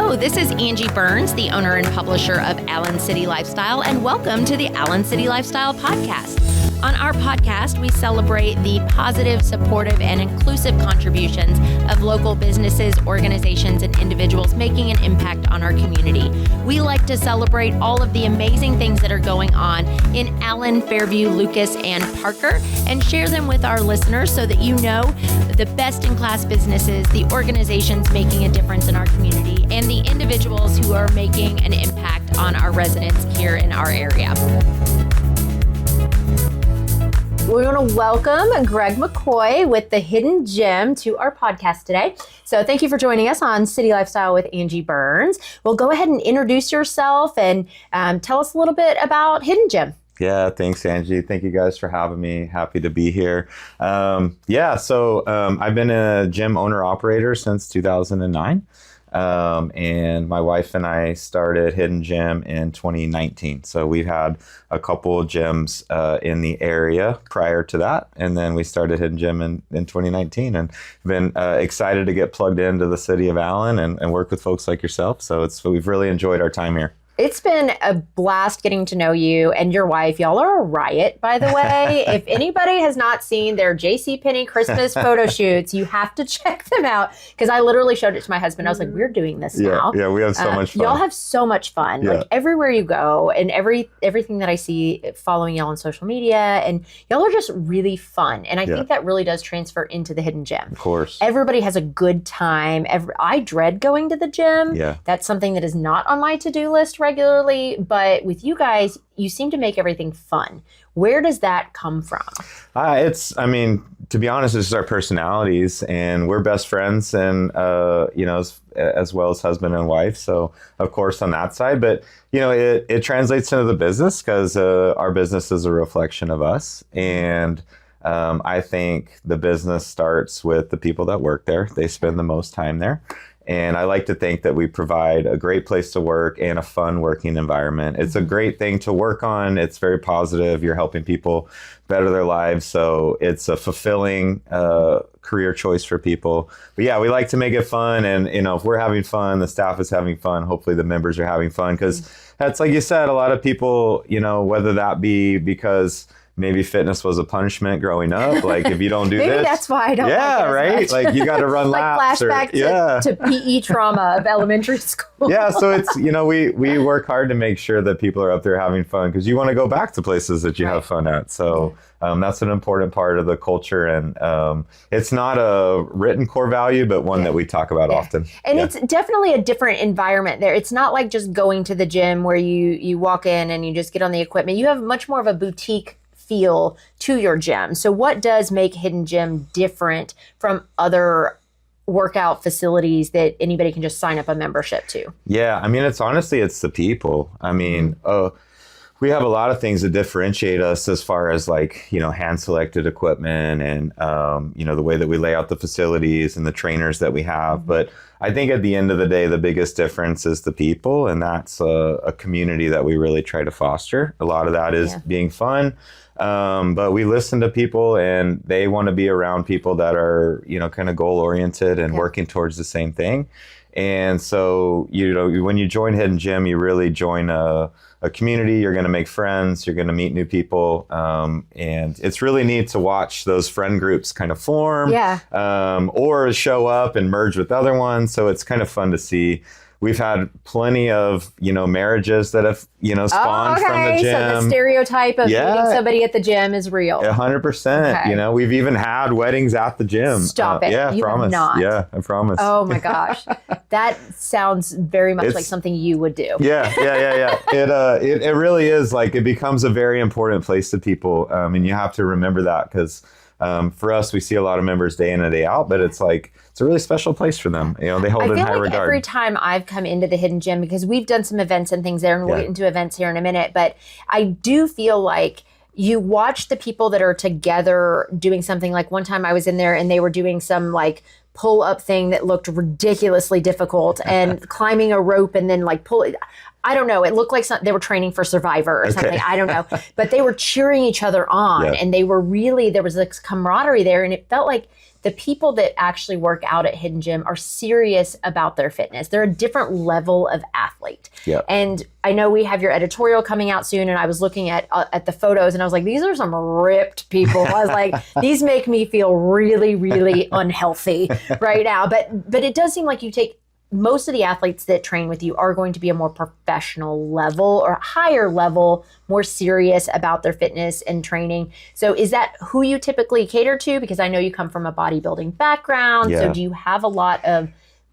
Hello, this is Angie Burns, the owner and publisher of Allen City Lifestyle, and welcome to the Allen City Lifestyle podcast. On our podcast, we celebrate the positive, supportive, and inclusive contributions of local businesses, organizations, and individuals making an impact on our community. We like to celebrate all of the amazing things that are going on in Allen, Fairview, Lucas, and Parker, and share them with our listeners so that you know the best-in-class businesses, the organizations making a difference in our community, and the individuals who are making an impact on our residents here in our area. We want to welcome Greg McCoy with the Hidden Gem to our podcast today. So thank you for joining us on City Lifestyle with Angie Burns. Well, go ahead and introduce yourself and tell us a little bit about Hidden Gem. Yeah, thanks, Angie. Thank you guys for having me. Happy to be here. I've been a gym owner-operator since 2009. And my wife and I started Hidden Gym in 2019. So we've had a couple of gyms in the area prior to that. And then we started Hidden Gym in 2019 and been excited to get plugged into the city of Allen and work with folks like yourself. So we've really enjoyed our time here. It's been a blast getting to know you and your wife. Y'all are a riot, by the way. If anybody has not seen their JCPenney Christmas photo shoots, you have to check them out. Because I literally showed it to my husband. I was like, we're doing this now. Yeah, we have so much fun. Y'all have so much fun. Yeah. Like everywhere you go and everything that I see following y'all on social media. And y'all are just really fun. And I think that really does transfer into the Hidden Gym. Of course. Everybody has a good time. I dread going to the gym. Yeah. That's something that is not on my to-do list regularly, but with you guys, you seem to make everything fun. Where does that come from? To be honest, this is our personalities, and we're best friends, and as well as husband and wife. So, of course, on that side, but it translates into the business because our business is a reflection of us, and I think the business starts with the people that work there. They spend the most time there. And I like to think that we provide a great place to work and a fun working environment. It's a great thing to work on. It's very positive. You're helping people better their lives. So it's a fulfilling career choice for people. But yeah, we like to make it fun. And, if we're having fun, the staff is having fun. Hopefully the members are having fun. Because that's, like you said, a lot of people, whether that be because maybe fitness was a punishment growing up. Like if you don't do maybe this. That's why I don't like it right? Much. Like you got to run laps. Flashback to PE trauma of elementary school. Yeah. So it's, we work hard to make sure that people are up there having fun because you want to go back to places that you have fun at. So that's an important part of the culture. And it's not a written core value, but one that we talk about often. And it's definitely a different environment there. It's not like just going to the gym where you walk in and you just get on the equipment. You have much more of a boutique feel to your gym. So what does make Hidden Gym different from other workout facilities that anybody can just sign up a membership to? Yeah, it's the people. We have a lot of things that differentiate us as far as hand selected equipment and, the way that we lay out the facilities and the trainers that we have. But I think at the end of the day, the biggest difference is the people. And that's a community that we really try to foster. A lot of that is being fun. But we listen to people and they want to be around people that are, kind of goal oriented and working towards the same thing. And so, when you join Hidden Gym, you really join a community. You're going to make friends. You're going to meet new people. And it's really neat to watch those friend groups kind of form or show up and merge with other ones. So it's kind of fun to see. We've had plenty of, marriages that have, spawned from the gym. So the stereotype of meeting somebody at the gym is real. 100%. Okay. We've even had weddings at the gym. Stop it. Yeah, I promise. Not. Yeah, I promise. Oh my gosh. That sounds very much like something you would do. Yeah. It really is it becomes a very important place to people. And you have to remember that because for us, we see a lot of members day in and day out, but it's it's a really special place for them. They hold it in high regard. Every time I've come into the Hidden Gym, because we've done some events and things there, and we'll get into events here in a minute, but I do feel like you watch the people that are together doing something. Like one time I was in there and they were doing some pull-up thing that looked ridiculously difficult and climbing a rope and then pull it. I don't know. It looked like they were training for Survivor or something. I don't know. But they were cheering each other on and they were really, there was this camaraderie there, and it felt like the people that actually work out at Hidden Gym are serious about their fitness. They're a different level of athlete. Yep. And I know we have your editorial coming out soon, and I was looking at the photos, and I was like, these are some ripped people. I was like, these make me feel really, really unhealthy right now. But it does seem like you take most of the athletes that train with you are going to be a more professional level or higher level, more serious about their fitness and training. So is that who you typically cater to? Because I know you come from a bodybuilding background. Yeah. So do you have a lot of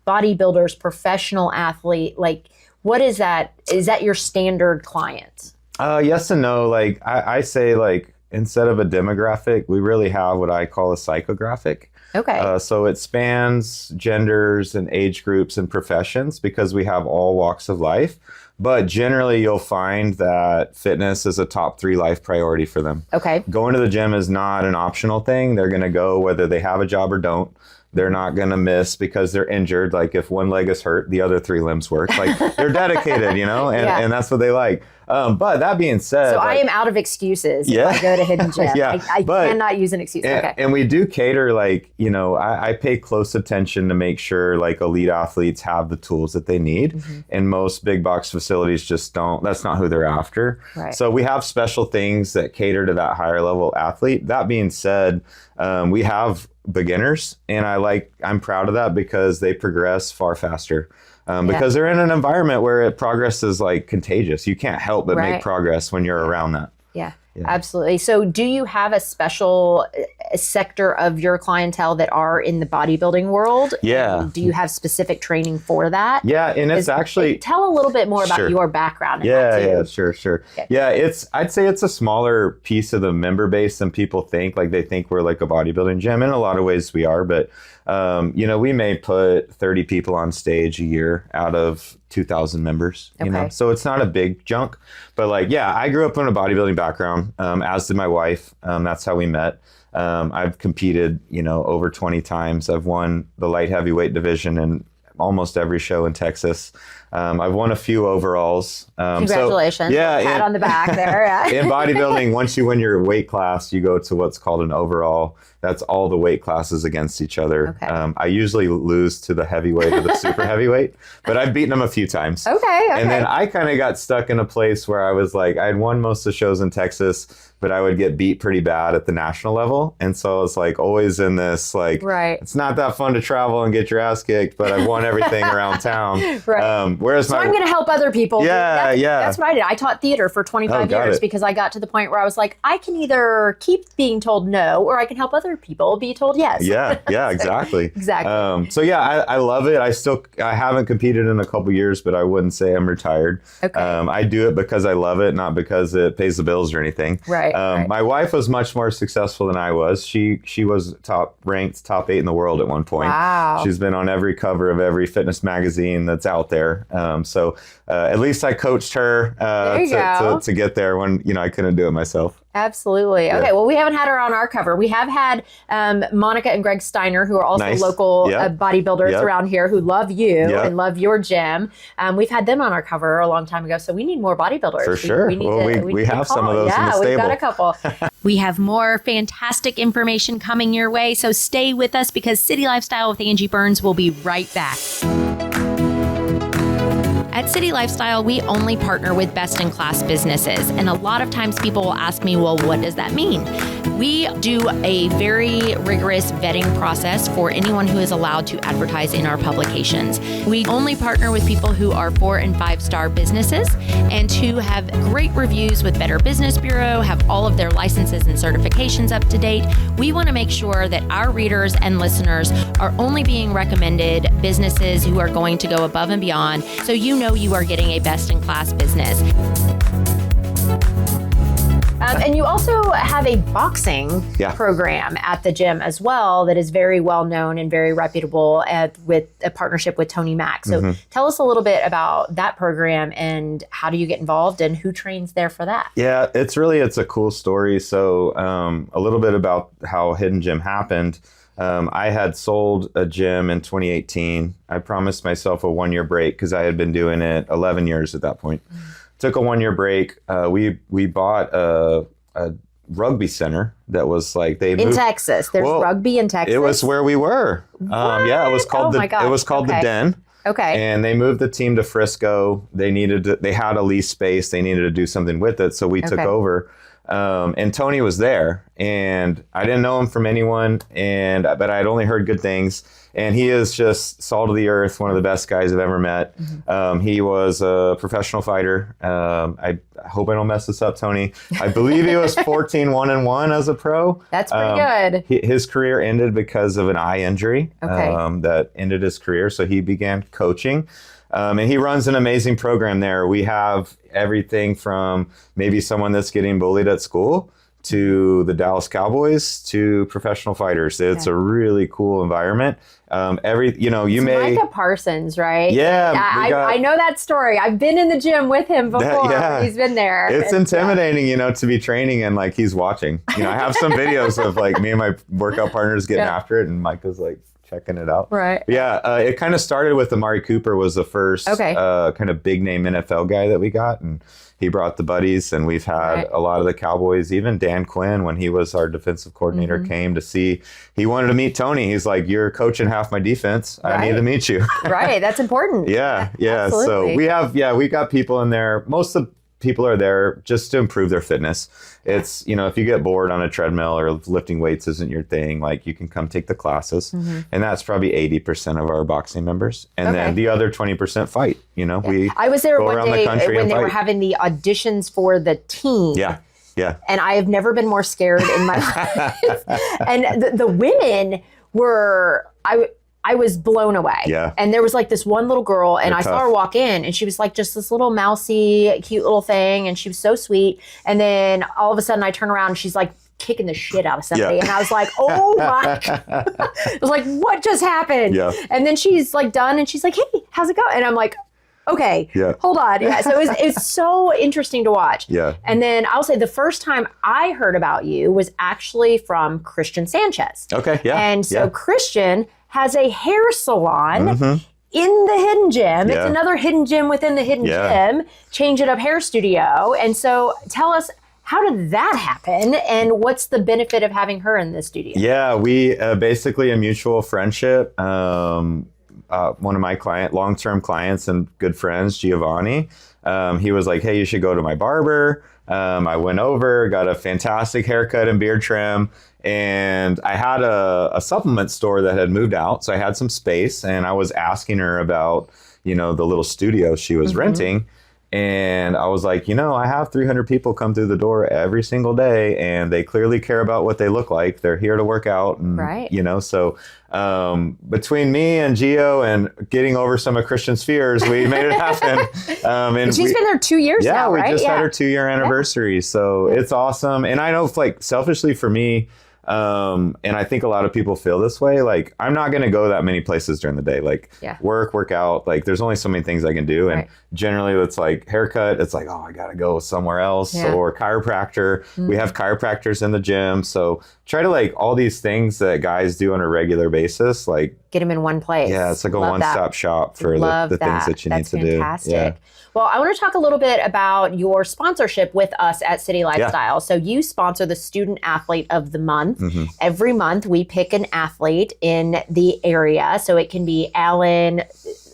bodybuilders, professional athlete? Like, what is that? Is that your standard client? Yes and no. Like I say, like, instead of a demographic, we really have what I call a psychographic. Okay. So it spans genders and age groups and professions because we have all walks of life. But generally, you'll find that fitness is a top 3 life priority for them. Okay. Going to the gym is not an optional thing. They're going to go whether they have a job or don't. They're not going to miss because they're injured. Like if one leg is hurt, the other 3 limbs work. Like they're dedicated, you know, and that's what they like. But that being said, so I am out of excuses if I go to Hidden Gym. I cannot use an excuse. And we do cater, like, you know, I pay close attention to make sure like elite athletes have the tools that they need. Mm-hmm. And most big box facilities just don't. That's not who they're after. Right. So we have special things that cater to that higher level athlete. That being said, we have beginners, and I'm proud of that because they progress far faster. Because they're in an environment where progress is like contagious. You can't help but make progress when you're around that. Yeah, absolutely. So do you have a special sector of your clientele that are in the bodybuilding world? Yeah. And do you have specific training for that? Yeah, and it's actually... Tell a little bit more about your background. Yeah, sure. Okay. Yeah, I'd say it's a smaller piece of the member base than people think. Like they think we're like a bodybuilding gym. In a lot of ways we are, but you know, we may put 30 people on stage a year out of 2,000 members, you know, so it's not a big chunk, but like, I grew up in a bodybuilding background, as did my wife. That's how we met. I've competed, you know, over 20 times. I've won the light heavyweight division in almost every show in Texas. I've won a few overalls. Congratulations. Pat on the back there. In bodybuilding, once you win your weight class, you go to what's called an overall. That's all the weight classes against each other. I usually lose to the heavyweight or the super heavyweight, but I've beaten them a few times. And then I kind of got stuck in a place where I was like, I had won most of the shows in Texas, but I would get beat pretty bad at the national level. And so it's like always in this, like, it's not that fun to travel and get your ass kicked, but I've won everything around town. Whereas I'm going to help other people. That's what I did. I taught theater for 25 years because I got to the point where I was like, I can either keep being told no, or I can help other people be told yes. Exactly. Exactly. So I love it. I haven't competed in a couple years, but I wouldn't say I'm retired. I do it because I love it, not because it pays the bills or anything. My wife was much more successful than I was. She was ranked top 8 in the world at one point. Wow. She's been on every cover of every fitness magazine that's out there. So at least I coached her to get there when, you know, I couldn't do it myself. Absolutely. Okay. Well, we haven't had her on our cover. We have had Monica and Greg Steiner, who are also local bodybuilders around here who love you and love your gym. We've had them on our cover a long time ago. So we need more bodybuilders. For sure. We have some of those in the stable. We've got a couple. We have more fantastic information coming your way. So stay with us because City Lifestyle with Angi Burns will be right back. At City Lifestyle, we only partner with best-in-class businesses. And a lot of times people will ask me, well, what does that mean? We do a very rigorous vetting process for anyone who is allowed to advertise in our publications. We only partner with people who are 4- and 5-star businesses and who have great reviews with Better Business Bureau, have all of their licenses and certifications up to date. We want to make sure that our readers and listeners are only being recommended businesses who are going to go above and beyond, so you know you are getting a best-in-class business. And you also have a boxing program at the gym as well that is very well known and very reputable with a partnership with Tony Mack. So tell us a little bit about that program and how do you get involved and who trains there for that? Yeah, it's a cool story. So a little bit about how Hidden Gym happened. I had sold a gym in 2018. I promised myself a 1-year break because I had been doing it 11 years at that point. Took a 1-year break. We bought a rugby center that was like in Texas. There's rugby in Texas. It was where we were. Yeah, it was called the Den. Okay. And they moved the team to Frisco. They had a lease space. They needed to do something with it, so we took over. And Tony was there, and I didn't know him from anyone, but I'd only heard good things. And he is just salt of the earth, one of the best guys I've ever met. Mm-hmm. He was a professional fighter. I hope I don't mess this up, Tony. I believe he was 14-1-1 as a pro. That's pretty good. His career ended because of an eye injury that ended his career. So he began coaching. And he runs an amazing program there. We have everything from maybe someone that's getting bullied at school to the Dallas Cowboys to professional fighters. It's a really cool environment. Micah Parsons, right? Yeah. I know that story. I've been in the gym with him before. He's been there. It's intimidating, to be training and like he's watching. I have some videos of like me and my workout partners getting after it, and Micah's like checking it out. Right. Yeah. It kind of started with Amari Cooper was the first kind of big name NFL guy that we got, and he brought the buddies, and we've had a lot of the Cowboys. Even Dan Quinn, when he was our defensive coordinator, came to see. He wanted to meet Tony. He's like, "You're coaching half my defense. I need to meet you." Right. That's important. Yeah. Absolutely. So we got people in there. Most of the people are there just to improve their fitness. It's, if you get bored on a treadmill or lifting weights isn't your thing, like you can come take the classes. Mm-hmm. And that's probably 80% of our boxing members. And then the other 20% fight. I was there one day when they were having the auditions for the team. Yeah. Yeah. And I have never been more scared in my life. And the women were, I was blown away. Yeah. And there was like this one little girl, and I saw her walk in, and she was like just this little mousy, cute little thing, and she was so sweet. And then all of a sudden I turn around and she's like kicking the shit out of somebody. And I was like, oh my God. I was like, what just happened? Yeah. And then she's like done, and she's like, hey, how's it going? And I'm like, okay, hold on. Yeah. So it's so interesting to watch. Yeah. And then I'll say the first time I heard about you was actually from Christian Sanchez. Okay. Yeah. And so Christian has a hair salon in the hidden gym. It's another hidden gym within the hidden gym, Change It Up Hair Studio. And so tell us, how did that happen? And what's the benefit of having her in the studio? Yeah, we basically a mutual friendship. One of my long-term clients and good friends, Giovanni, he was like, hey, you should go to my barber. I went over, got a fantastic haircut and beard trim. And I had a supplement store that had moved out. So I had some space, and I was asking her about, the little studio she was renting. And I was like, I have 300 people come through the door every single day, and they clearly care about what they look like. They're here to work out. And, so between me and Gio and getting over some of Christian's fears, we made it happen. And she's been there 2 years now, right? We just had her 2-year anniversary. So it's awesome. And I know, like, selfishly for me, and I think a lot of people feel this way. Like, I'm not going to go that many places during the day. Like, work out. Like, there's only so many things I can do. And generally, it's like haircut. It's like, oh, I got to go somewhere else. Or chiropractor. Mm-hmm. We have chiropractors in the gym. So try to like all these things that guys do on a regular basis. Like, get them in one place. Yeah, it's like a one-stop shop for the things that you need to do. Fantastic. Yeah. Well, I want to talk a little bit about your sponsorship with us at City Lifestyle. So you sponsor the Student Athlete of the Month. Mm-hmm. Every month we pick an athlete in the area. So it can be Allen,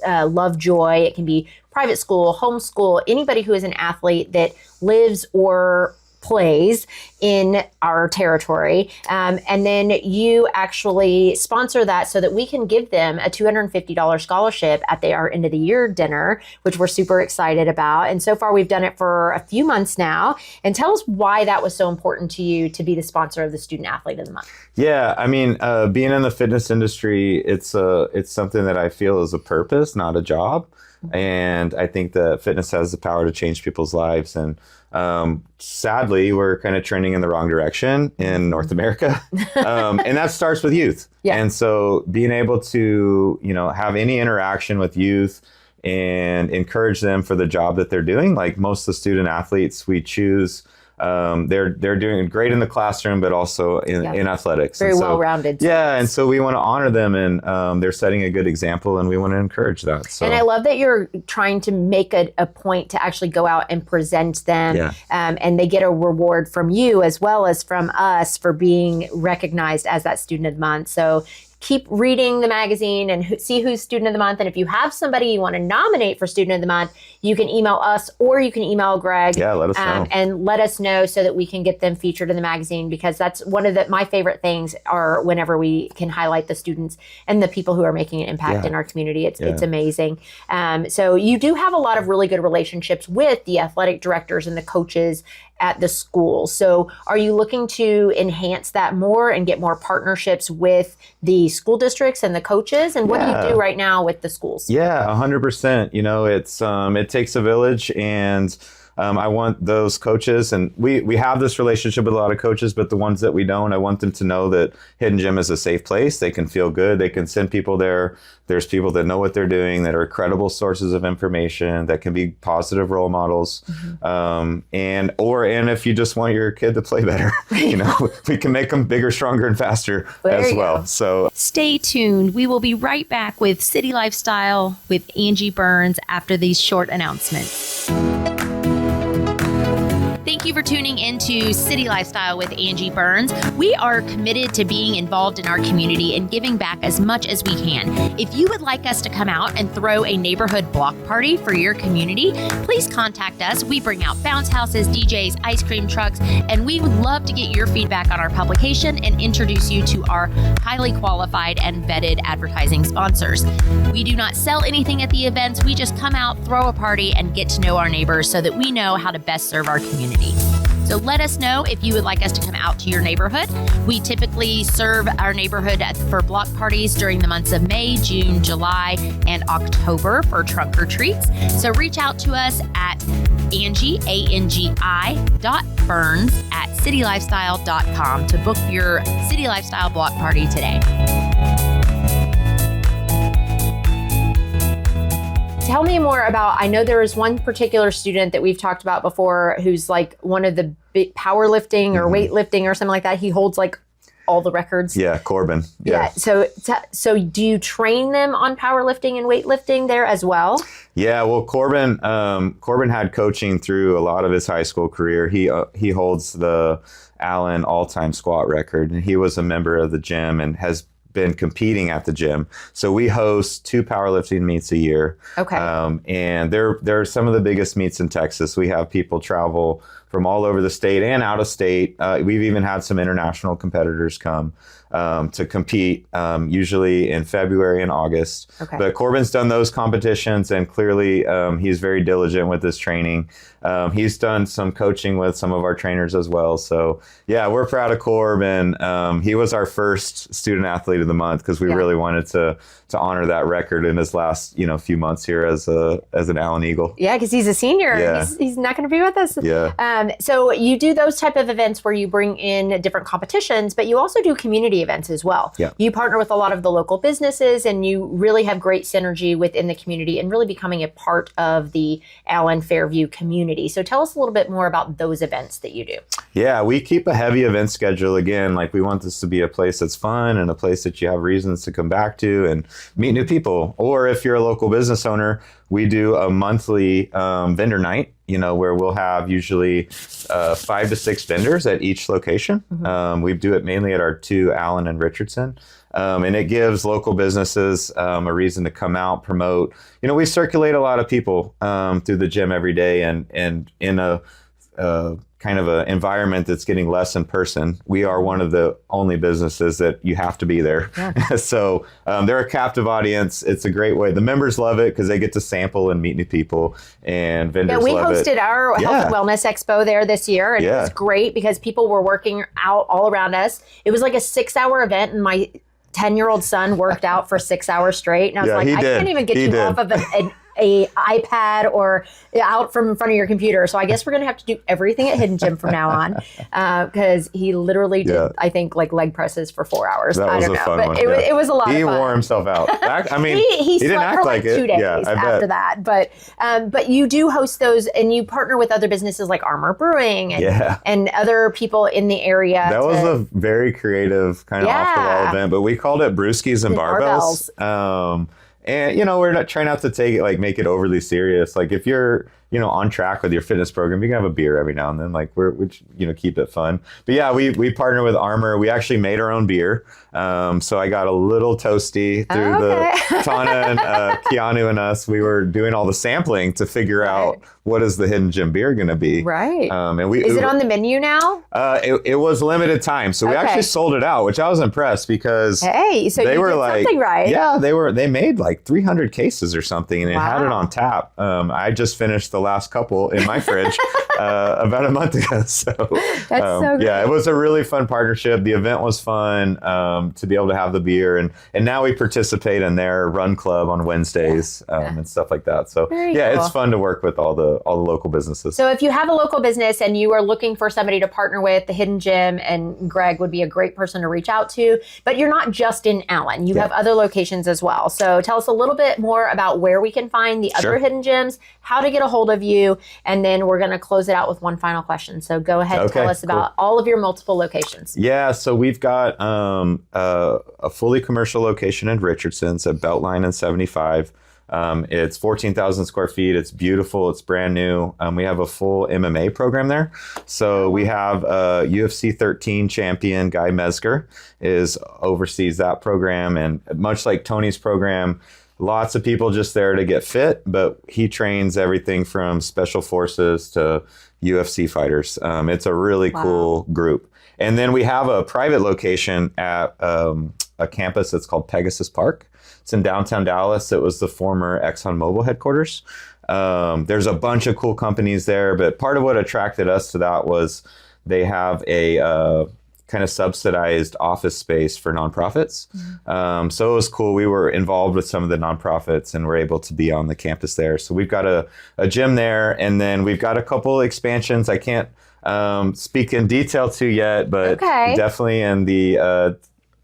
Lovejoy, it can be private school, homeschool, anybody who is an athlete that lives or plays in our territory. And then you actually sponsor that so that we can give them a $250 scholarship at our end of the year dinner, which we're super excited about. And so far we've done it for a few months now. And tell us why that was so important to you to be the sponsor of the Student Athlete of the Month. Yeah, I mean, being in the fitness industry, it's something that I feel is a purpose, not a job. And I think that fitness has the power to change people's lives. And sadly, we're kind of trending in the wrong direction in North America. And that starts with youth. Yeah. And so being able to, have any interaction with youth and encourage them for the job that they're doing, like most of the student athletes, we choose they're doing great in the classroom, but also in athletics. Very well-rounded. Yeah, and so we want to honor them, and they're setting a good example, and we want to encourage that. So. And I love that you're trying to make a point to actually go out and present them, and they get a reward from you as well as from us for being recognized as that Student of the Month. So keep reading the magazine and see who's Student of the Month. And if you have somebody you want to nominate for Student of the Month, you can email us or you can email Greg. Yeah, let us know. And let us know so that we can get them featured in the magazine, because that's one of my favorite things are whenever we can highlight the students and the people who are making an impact in our community. It's amazing. So you do have a lot of really good relationships with the athletic directors and the coaches at the school. So are you looking to enhance that more and get more partnerships with the school districts and the coaches? And what do you do right now with the schools? Yeah, 100%. You know, it takes a village, and I want those coaches, and we have this relationship with a lot of coaches, but the ones that we don't, I want them to know that Hidden Gym is a safe place. They can feel good. They can send people there. There's people that know what they're doing, that are credible sources of information, that can be positive role models. And if you just want your kid to play better, you know, we can make them bigger, stronger, and faster as well. So stay tuned. We will be right back with City Lifestyle with Angi Burns after these short announcements. Thank you for tuning into City Lifestyle with Angi Burns. We are committed to being involved in our community and giving back as much as we can. If you would like us to come out and throw a neighborhood block party for your community, please contact us. We bring out bounce houses, DJs, ice cream trucks, and we would love to get your feedback on our publication and introduce you to our highly qualified and vetted advertising sponsors. We do not sell anything at the events. We just come out, throw a party, and get to know our neighbors so that we know how to best serve our community. So let us know if you would like us to come out to your neighborhood. We typically serve our neighborhood for block parties during the months of May, June, July, and October for trunk or treats. So reach out to us at Angi, ANGI.Burns at citylifestyle.com to book your City Lifestyle block party today. Tell me more about, I know there is one particular student that we've talked about before who's like one of the big powerlifting or weightlifting or something like that. He holds like all the records. Yeah, Corbin. Yeah. So do you train them on powerlifting and weightlifting there as well? Yeah, well, Corbin had coaching through a lot of his high school career. He holds the Allen all-time squat record, and he was a member of the gym and has been competing at the gym. So we host 2 powerlifting meets a year. Okay. And they're some of the biggest meets in Texas. We have people travel from all over the state and out of state. We've even had some international competitors come to compete, usually in February and August. Okay. But Corbin's done those competitions, and clearly he's very diligent with his training. He's done some coaching with some of our trainers as well. So yeah, we're proud of Corb, and he was our first student athlete of the month because we really wanted to honor that record in his last few months here as an Allen Eagle. Yeah, because he's a senior. Yeah. He's not going to be with us. Yeah. So you do those type of events where you bring in different competitions, but you also do community events as well. Yeah. You partner with a lot of the local businesses, and you really have great synergy within the community and really becoming a part of the Allen Fairview community. So tell us a little bit more about those events that you do. Yeah, we keep a heavy event schedule. Again, like we want this to be a place that's fun and a place that you have reasons to come back to and meet new people. Or if you're a local business owner, we do a monthly vendor night, where we'll have usually 5 to 6 vendors at each location. Mm-hmm. We do it mainly at our 2, Allen and Richardson. And it gives local businesses a reason to come out, promote. We circulate a lot of people through the gym every day, and in a kind of an environment that's getting less in person. We are one of the only businesses that you have to be there. Yeah. So they're a captive audience. It's a great way. The members love it because they get to sample and meet new people, and vendors love it. Yeah, we hosted our Health and Wellness Expo there this year, and it was great because people were working out all around us. It was like a 6-hour event, and my 10-year-old son worked out for 6 hours straight. And I was I can't even get you off of a iPad or out from in front of your computer. So I guess we're going to have to do everything at Hidden Gym from now on, because he literally did, I think, like leg presses for 4 hours. That was a fun one. It was a lot of fun. He wore himself out. I mean, he didn't slept act for like like 2 it. days Yeah, I after bet. that. But you do host those, and you partner with other businesses like Armor Brewing and other people in the area. That was a very creative kind of off the wall event, but we called it Brewskis and Barbells. And we're not trying not to make it overly serious. Like if you're on track with your fitness program, you can have a beer every now and then. Like we keep it fun. But yeah, we partner with Armor. We actually made our own beer. So I got a little toasty through the Tana and Keanu and us. We were doing all the sampling to figure out what is the Hidden Gym beer going to be. Right. And is it on the menu now? It was limited time, so we actually sold it out, which I was impressed because so they you were did like, something right. Yeah, they made like 300 cases or something, and it had it on tap. I just finished the last couple in my fridge about a month ago. So that's so great. Yeah, it was a really fun partnership. The event was fun to be able to have the beer, and now we participate in their run club on Wednesdays and stuff like that. So cool. It's fun to work with all the local businesses. So if you have a local business and you are looking for somebody to partner with, the Hidden Gym and Greg would be a great person to reach out to. But you're not just in Allen. You have other locations as well. So tell us a little bit more about where we can find the other Hidden Gyms, how to get a hold of you, and then we're going to close it out with one final question. So go ahead and tell us about all of your multiple locations. Yeah, so we've got a fully commercial location in Richardson, so Beltline and 75. It's 14,000 square feet. It's beautiful. It's brand new. We have a full MMA program there. So we have UFC 13 champion Guy Mesger oversees that program. And much like Tony's program, lots of people just there to get fit, but he trains everything from special forces to UFC fighters. It's a really cool group. And then we have a private location at a campus that's called Pegasus Park. It's in downtown Dallas. It was the former ExxonMobil headquarters. There's a bunch of cool companies there, but part of what attracted us to that was they have a kind of subsidized office space for nonprofits. So it was cool. We were involved with some of the nonprofits and were able to be on the campus there. So we've got a gym there, and then we've got a couple expansions I can't speak in detail to yet, but definitely in the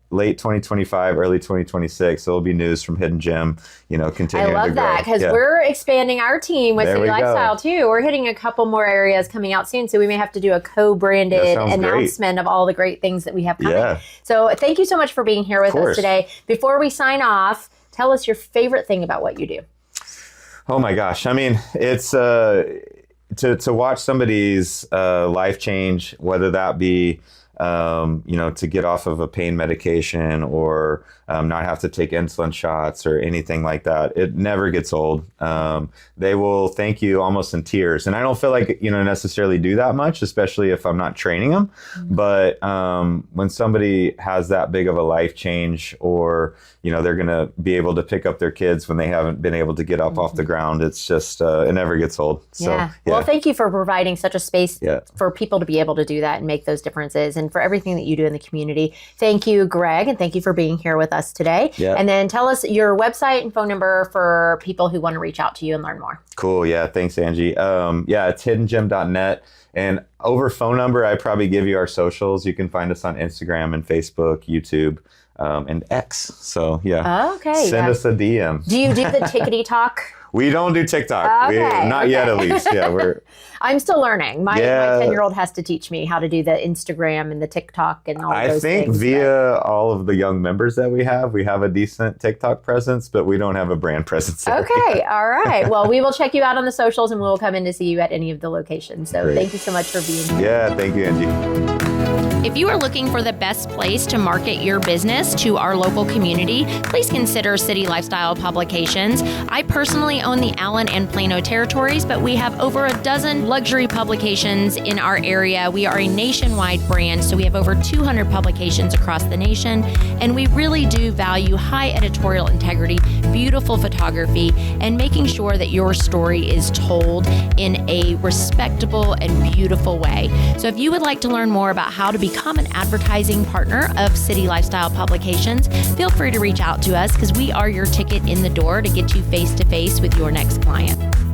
late 2025, early 2026, there'll be news from Hidden Gym, continuing to grow. I love that because we're expanding our team with City Lifestyle too. We're hitting a couple more areas coming out soon, so we may have to do a co-branded announcement of all the great things that we have coming. Yeah. So thank you so much for being here with us today. Before we sign off, tell us your favorite thing about what you do. Oh my gosh. I mean, it's to watch somebody's life change, whether that be to get off of a pain medication or not have to take insulin shots or anything like that. It never gets old. They will thank you almost in tears. And I don't feel like, necessarily do that much, especially if I'm not training them. But when somebody has that big of a life change, or, they're going to be able to pick up their kids when they haven't been able to get up off the ground, it's just, it never gets old. So, Well, thank you for providing such a space for people to be able to do that and make those differences, and for everything that you do in the community. Thank you, Greg, and thank you for being here with us today. And then tell us your website and phone number for people who want to reach out to you and learn more. Cool. Yeah. Thanks, Angie. It's hiddengym.net. And over phone number, I probably give you our socials. You can find us on Instagram and Facebook, YouTube, and X. So send us a DM. Do you do the tickety talk? We don't do TikTok. Not yet, at least. I'm still learning. My 10-year-old has to teach me how to do the Instagram and the TikTok and all those things. I think via all of the young members that we have a decent TikTok presence, but we don't have a brand presence there. Okay. All right. Well, we will check you out on the socials, and we'll come in to see you at any of the locations. So thank you so much for being here. Yeah. Thank you, Angie. If you are looking for the best place to market your business to our local community, please consider City Lifestyle Publications. I personally own the Allen and Plano territories, but we have over a dozen luxury publications in our area. We are a nationwide brand, so we have over 200 publications across the nation, and we really do value high editorial integrity, beautiful photography, and making sure that your story is told in a respectable and beautiful way. So if you would like to learn more about how to become an advertising partner of City Lifestyle Publications, feel free to reach out to us because we are your ticket in the door to get you face to face with your next client.